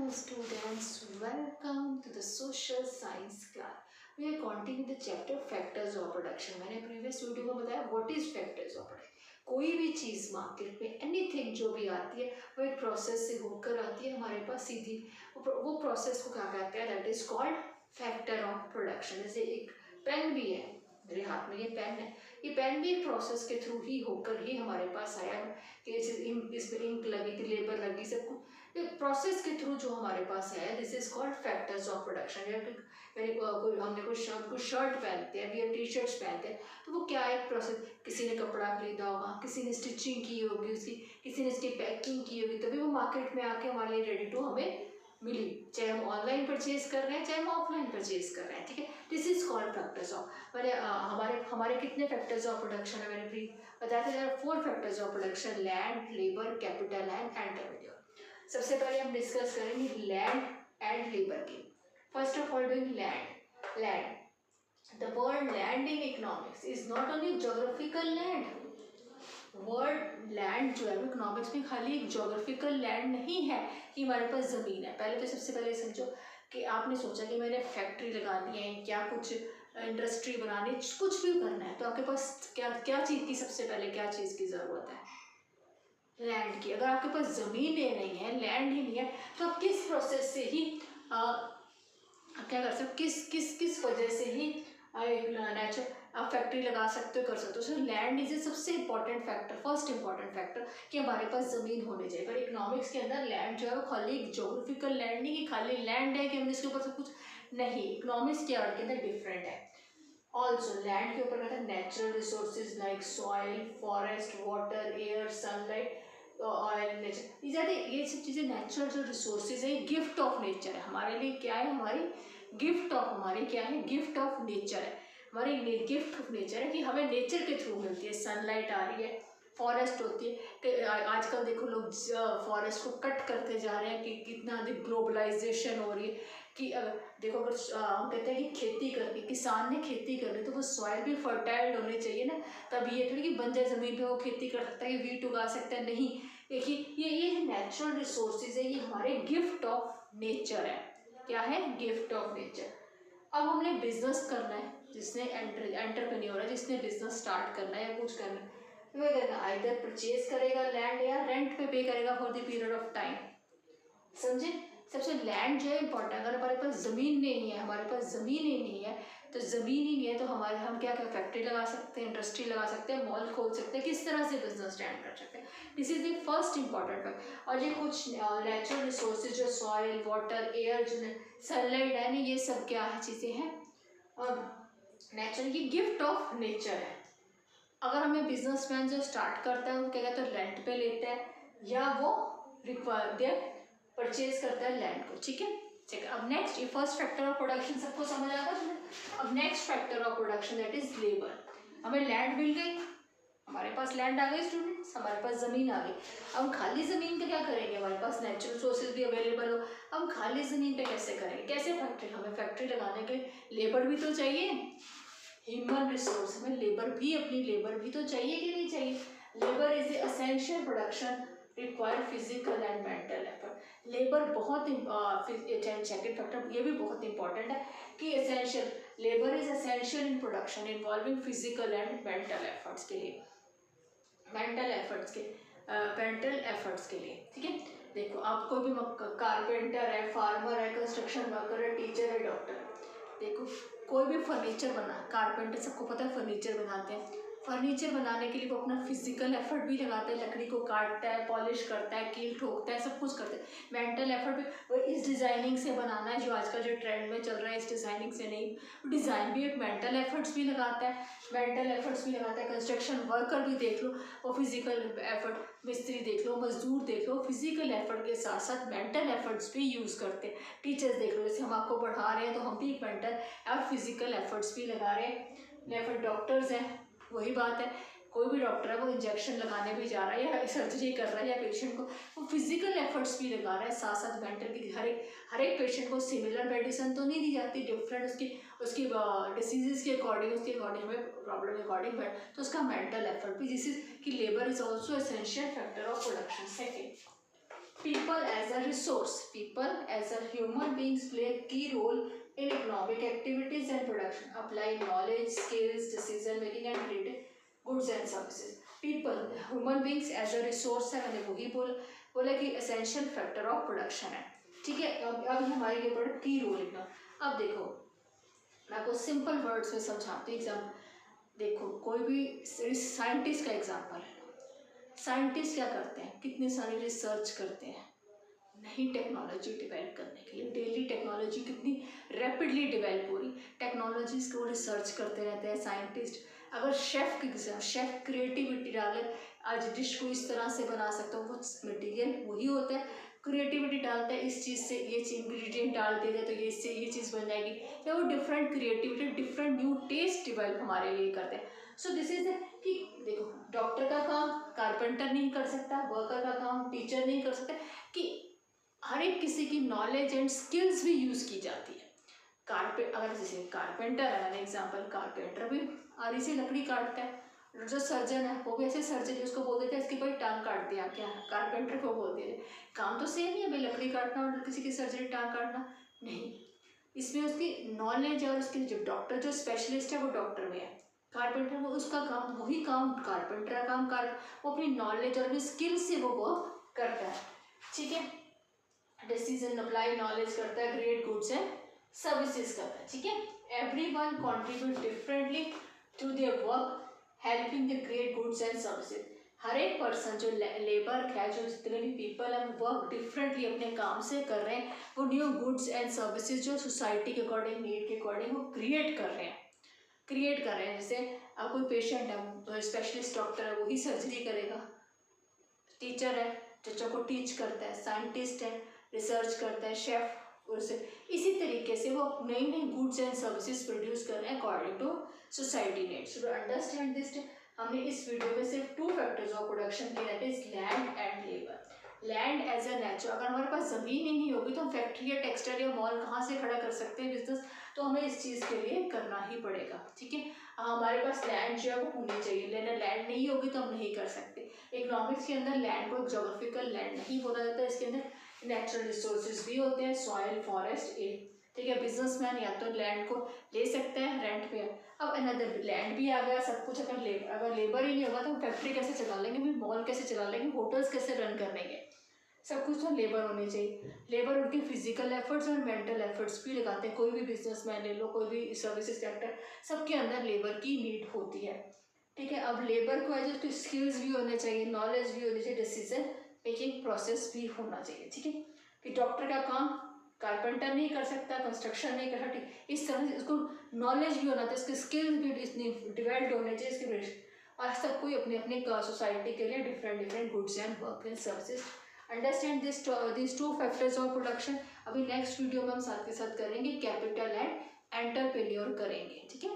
Hello students, welcome to the social science class. We are continuing the chapter factors of production. मैंने previous video में बताया what is factors of production. कोई भी चीज़ market में anything जो भी आती है वो एक प्रोसेस से होकर आती है हमारे पास सीधी वो प्रोसेस को क्या कहते हैं that is called factor of production. जैसे एक पेन भी है, मेरे हाथ में ये पेन है, ये पेन भी एक प्रोसेस के थ्रू ही होकर ही हमारे पास आया कि इसमें इंक लगी थी, लेबर लगी, सब कुछ प्रोसेस के थ्रू जो हमारे पास है. This is called factors of production. हमने कुछ शर्ट पहनते हैं या टी शर्ट्स पहनते हैं तो वो क्या है प्रोसेस. किसी ने कपड़ा खरीदा होगा, किसी ने स्टिचिंग की होगी उसकी, किसी ने इसकी पैकिंग की होगी, तभी वो मार्केट में आके हमारे लिए रेडी टू हमें मिली. चाहे हम ऑनलाइन परचेज कर रहे हैं चाहे हम ऑफलाइन परचेज कर रहे हैं. ठीक है, this is called factors of. मैंने हमारे कितने फैक्टर्स ऑफ प्रोडक्शन है मैंने बताया था. There are 4 factors of production: land, labour, capital and entrepreneur. सबसे पहले हम डिस्कस करेंगे लैंड एंड लेबर की. First of all doing land. The word land in economics is not only geographical land. Word land जो है वो economics में खाली एक ज्योग्राफिकल लैंड नहीं है कि हमारे पास ज़मीन है. पहले तो सबसे पहले समझो कि आपने सोचा कि मैंने फैक्ट्री लगानी है या कुछ इंडस्ट्री बनानी, कुछ भी करना है तो आपके पास क्या चीज़ की सबसे पहले क्या चीज़ की ज़रूरत है? लैंड की. अगर आपके पास ज़मीन नहीं है, लैंड ही नहीं है, तो आप किस प्रोसेस से ही क्या कर सकते, किस वजह से ही नेचुरल आप फैक्ट्री लगा सकते हो, कर सकते हो. सो लैंड इज ए सबसे important factor, first important factor कि हमारे पास ज़मीन होनी चाहिए. पर इकोनॉमिक्स के अंदर लैंड जो है वो खाली एक जोग्राफिकल लैंड नहीं कि खाली लैंड है कि हमने इसके ऊपर सब कुछ नहीं. इकोनॉमिक्स के वर्ड के अंदर डिफरेंट है. ऑल्सो लैंड के ऊपर कहता है natural resources like soil, forest, water, air, sunlight, oil, nature. ये सब चीज़ें नेचुरल जो रिसोर्सेज है, गिफ्ट ऑफ नेचर है हमारे लिए. क्या है हमारी गिफ्ट ऑफ, हमारी क्या है गिफ्ट ऑफ नेचर है. हमारी गिफ्ट ऑफ नेचर है कि हमें नेचर के थ्रू मिलती है. सनलाइट आ रही है, फॉरेस्ट होती है कि आजकल देखो लोग फॉरेस्ट को कट करते जा रहे हैं कि कितना अधिक ग्लोबलाइजेशन हो रही है कि देखो अगर हम कहते हैं कि खेती करनी, किसान ने खेती करनी तो वो सॉइल भी फर्टाइल होनी चाहिए ना. तभी ये थोड़ी कि बंजर ज़मीन पे वो खेती कर सकता है, वीट उगा सकता है, नहीं. देखिए ये नेचुरल रिसोर्सेज है, ये हमारे गिफ्ट ऑफ नेचर है. क्या है? Gift of nature. अब हमने बिजनेस करना है, जिसने एंटरप्रेन्योर है, जिसने बिजनेस स्टार्ट करना है या कुछ करना है, वो करेगा आइदर परचेज करेगा लैंड या रेंट पे पे करेगा for the period of time. समझे? सबसे लैंड जो है इंपॉर्टेंट. अगर हमारे पास ज़मीन नहीं है, हमारे पास ज़मीन ही नहीं है, तो ज़मीन ही नहीं है तो हम क्या फैक्ट्री लगा सकते हैं, इंडस्ट्री लगा सकते हैं, मॉल खोल सकते हैं, किस तरह से बिजनेस स्टैंड कर सकते हैं. This is the first important fact. और ये कुछ नेचुरल रिसोर्सेज जो सॉइल, वाटर, एयर, जो सनलाइट है ना, ये सब क्या है चीज़ें हैं नेचुरल की गिफ्ट ऑफ नेचर है. अगर हमें बिजनेसमैन जो स्टार्ट करता है वो क्या कहते हैं रेंट पे लेता है या वो रिक्वायर परचेज करता है लैंड को. ठीक है. अब नेक्स्ट, ये फर्स्ट फैक्टर ऑफ प्रोडक्शन सबको समझ आ गया. अब next factor of production that is labour. हमें लैंड मिल गई, हमारे पास लैंड आ गई स्टूडेंट्स, हमारे पास ज़मीन आ गई. अब हम खाली ज़मीन पे क्या करेंगे? हमारे पास नेचुरल सोर्सेज भी अवेलेबल हो, हम खाली ज़मीन पे कैसे करेंगे? कैसे फैक्ट्री? हमें फैक्ट्री लगाने के लेबर भी तो चाहिए, ह्यूमन रिसोर्स. हमें लेबर भी, अपनी लेबर भी तो चाहिए कि नहीं चाहिए? Labour is a essential production require physical and mental effort. Labour बहुत सेकंड फैक्टर ये भी बहुत इंपॉर्टेंट है कि essential labour is essential in production involving physical and mental efforts के लिए, मेंटल एफर्ट्स के लिए. ठीक है. देखो आप कोई भी कारपेंटर है, फार्मर है, कंस्ट्रक्शन वर्कर है, टीचर है, डॉक्टर है. देखो कोई भी फर्नीचर बना, कारपेंटर सबको पता है फर्नीचर बनाते हैं. फर्नीचर बनाने के लिए वो अपना फिजिकल एफर्ट भी लगाता है, लकड़ी को काटता है, पॉलिश करता है, कील ठोकता है, सब कुछ करता है. मेंटल एफर्ट भी वो इस डिज़ाइनिंग से बनाना है जो आजकल जो ट्रेंड में चल रहा है, इस डिज़ाइनिंग से नहीं. डिज़ाइन भी एक मेंटल एफर्ट्स भी लगाता है, कंस्ट्रक्शन वर्कर भी देख लो वो फिजिकल एफर्ट, मिस्त्री देख लो, मजदूर देख लो, फिजिकल एफर्ट के साथ साथ मेंटल एफर्ट्स भी यूज़ करते हैं. टीचर्स देख लो, जैसे हम आपको पढ़ा रहे हैं तो हम भी मेंटल और फिजिकल एफर्ट्स भी लगा रहे हैं. डॉक्टर्स हैं, वही बात है, कोई भी डॉक्टर है वो इंजेक्शन लगाने भी जा रहा है या सर्जरी कर रहा है या पेशेंट को वो फिजिकल एफर्ट्स भी लगा रहा है, साथ साथ मेंटल की. हर एक पेशेंट को सिमिलर मेडिसिन तो नहीं दी जाती, डिफरेंट उसकी डिसीजेज के अकॉर्डिंग, हमें प्रॉब्लम के अकॉर्डिंग, बट तो उसका मेंटल एफर्ट भी. जिस कि labour is also essential factor of production. Second, People as a resource. People as a human beings play a key role in economic activities and production. Apply knowledge, skills, decision making and create goods and services. People, human beings as a resource है, मैंने वही बोला कि essential factor of production है. ठीक है, अब हमारे लिए बड़ा की रोल लिखना. अब देखो मैं आपको सिंपल वर्ड्स में समझाती हूँ. एग्जाम्पल देखो, कोई भी साइंटिस्ट का एग्जाम्पल है. साइंटिस्ट क्या करते हैं, कितनी सारी रिसर्च करते हैं नई टेक्नोलॉजी डिवेल्प करने के लिए. डेली टेक्नोलॉजी कितनी रैपिडली डिवेल्प हो रही, टेक्नोलॉजीज को रिसर्च करते रहते हैं साइंटिस्ट. अगर शेफ क्रिएटिविटी डाले, आज डिश को इस तरह से बना सकता हूँ, वो मटेरियल वही होता है, क्रिएटिविटी डालता है, इस चीज़ से ये चीज इंग्रेडिएंट डाल दिया जाए तो ये इससे ये चीज़ बन जाएगी, या वो different creativity different new test develop हमारे लिए करते हैं. सो दिस इज कि देखो, डॉक्टर का काम कारपेंटर नहीं कर सकता, वर्कर का काम टीचर नहीं कर सकता, कि हर एक किसी की नॉलेज एंड स्किल्स भी यूज़ की जाती है. अगर जैसे कारपेंटर है, मैंने एग्जांपल, कारपेंटर भी आरी से लकड़ी काटता है. जो सर्जन है वो भी ऐसे सर्जन है, उसको बोल देते हैं इसकी भाई टांग काट दिया, क्या कारपेंटर को बोल देते. काम तो सेम ही है भाई, लकड़ी काटना और किसी की सर्जरी टांग काटना नहीं. इसमें उसकी नॉलेज और उसके जो डॉक्टर जो स्पेशलिस्ट है वो डॉक्टर में है, कारपेंटर वो उसका काम वही काम कारपेंटर का काम वो अपनी नॉलेज और अपनी स्किल से वो करता है. ठीक है, डिसीजन अप्लाई नॉलेज करता है, क्रिएट गुड्स एंड सर्विसेज करता है. ठीक है, everyone contribute differently to their work helping the create goods and services. हर एक पर्सन जो लेबर है, जो जितने भी पीपल हैं, वर्क डिफरेंटली अपने काम से कर रहे हैं. वो न्यू गुड्स एंड सर्विसेज जो सोसाइटी के अकॉर्डिंग, नीड के अकॉर्डिंग वो क्रिएट कर रहे हैं. जैसे अब कोई पेशेंट है, स्पेशलिस्ट डॉक्टर है, वही सर्जरी करेगा. टीचर है, बच्चों को टीच करता है. साइंटिस्ट है, रिसर्च करता है. शेफ, उसे इसी तरीके से वो नई नई गुड्स एंड सर्विसेज प्रोड्यूस कर रहे हैं according to society needs. To understand this, हमने इस वीडियो में सिर्फ 2 फैक्टर्स ऑफ प्रोडक्शन की, that is land and labour. Land as a natural, अगर हमारे पास ज़मीन ही नहीं होगी तो हम फैक्ट्री या टेक्सटाइल या मॉल कहाँ से खड़ा कर सकते हैं बिजनेस, तो हमें इस चीज़ के लिए करना ही पड़ेगा. ठीक है, हमारे पास लैंड जो है वो होनी चाहिए, लेकिन लैंड नहीं होगी तो हम नहीं कर सकते. इकोनॉमिक्स के अंदर लैंड को जोग्राफिकल लैंड नहीं बोला जाता है, इसके अंदर नेचुरल रिसोर्सेज भी होते हैं, सॉइल, फॉरेस्ट, एयर. ठीक है, बिजनेसमैन या तो लैंड को ले सकते हैं रेंट पे. अब अनदर लैंड भी आ गया, सब कुछ. अगर लेबर ही नहीं होगा तो हम फैक्ट्री कैसे चला लेंगे, मॉल कैसे चला लेंगे, होटल्स कैसे रन कर लेंगे. सब कुछ तो लेबर होनी चाहिए. लेबर उनके फिजिकल एफर्ट्स और मेंटल एफर्ट्स भी लगाते हैं. कोई भी बिजनेसमैन ले लो, कोई भी सर्विसेज सेक्टर, सबके अंदर लेबर की नीड होती है. ठीक है, अब लेबर को एज उसकी स्किल्स भी होने चाहिए, नॉलेज भी होनी चाहिए, डिसीजन मेकिंग प्रोसेस भी होना चाहिए. ठीक है, कि डॉक्टर का काम कारपेंटर नहीं कर सकता, कंस्ट्रक्शन नहीं कर सकती, इस तरह से उसको नॉलेज भी होना चाहिए, उसके स्किल्स भी इतनी डिवेल्प होने चाहिए इसके. और सब कोई अपने अपने सोसाइटी के लिए different goods and work and services. Understand this 2 factors of production. अभी नेक्स्ट वीडियो में हम साथ के साथ करेंगे कैपिटल एंड एंटरप्रेन्योर करेंगे. ठीक है.